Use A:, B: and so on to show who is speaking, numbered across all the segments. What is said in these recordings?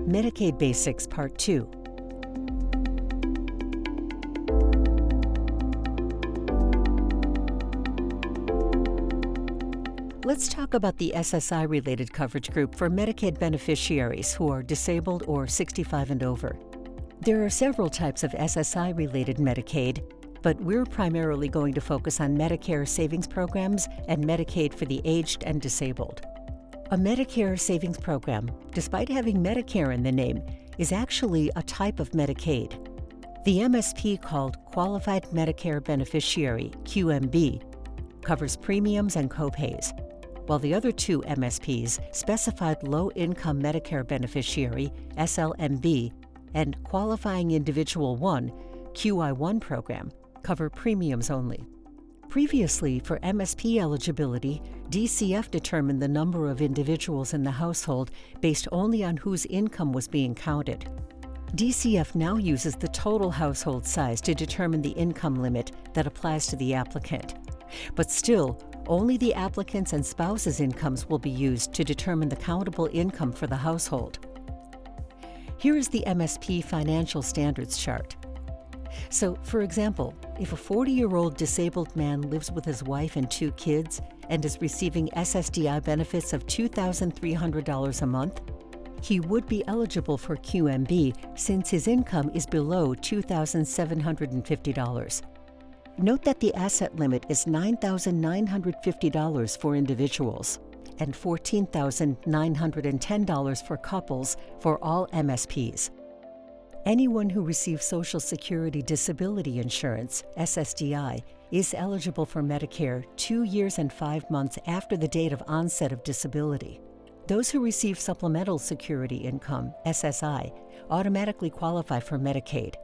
A: Medicaid Basics Part 2. Let's talk about the SSI-related coverage group for Medicaid beneficiaries who are disabled or 65 and over. There are several types of SSI-related Medicaid, but we're primarily going to focus on Medicare savings programs and Medicaid for the aged and disabled. A Medicare savings program, despite having Medicare in the name, is actually a type of Medicaid. The MSP, called Qualified Medicare Beneficiary, QMB, covers premiums and copays, while the other two MSPs, Specified Low-Income Medicare Beneficiary, SLMB, and Qualifying Individual 1, QI1 program, cover premiums only. Previously, for MSP eligibility, DCF determined the number of individuals in the household based only on whose income was being counted. DCF now uses the total household size to determine the income limit that applies to the applicant. But still, only the applicant's and spouse's incomes will be used to determine the countable income for the household. Here is the MSP financial standards chart. So, for example, if a 40-year-old disabled man lives with his wife and 2 kids and is receiving SSDI benefits of $2,300 a month, he would be eligible for QMB since his income is below $2,750. Note that the asset limit is $9,950 for individuals and $14,910 for couples for all MSPs. Anyone who receives Social Security Disability Insurance, SSDI, is eligible for Medicare 2 years and 5 months after the date of onset of disability. Those who receive Supplemental Security Income, SSI, automatically qualify for Medicaid.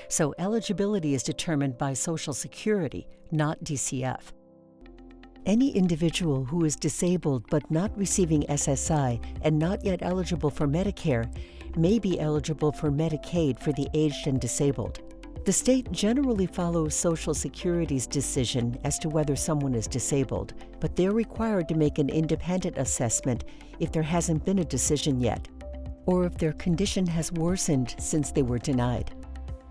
A: So eligibility is determined by Social Security, not DCF. Any individual who is disabled but not receiving SSI and not yet eligible for Medicare may be eligible for Medicaid for the aged and disabled. The state generally follows Social Security's decision as to whether someone is disabled, but they're required to make an independent assessment if there hasn't been a decision yet, or if their condition has worsened since they were denied.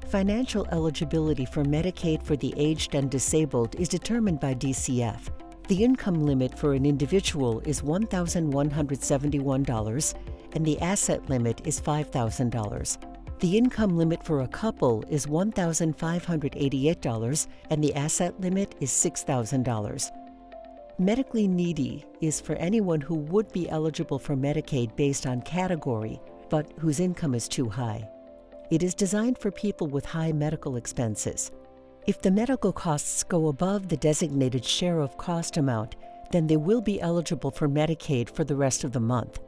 A: Financial eligibility for Medicaid for the aged and disabled is determined by DCF. The income limit for an individual is $1,171, and the asset limit is $5,000. The income limit for a couple is $1,588, and the asset limit is $6,000. Medically needy is for anyone who would be eligible for Medicaid based on category, but whose income is too high. It is designed for people with high medical expenses. If the medical costs go above the designated share of cost amount, then they will be eligible for Medicaid for the rest of the month.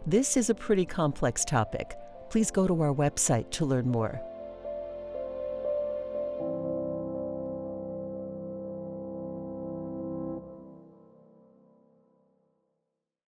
A: This is a pretty complex topic. Please go to our website to learn more.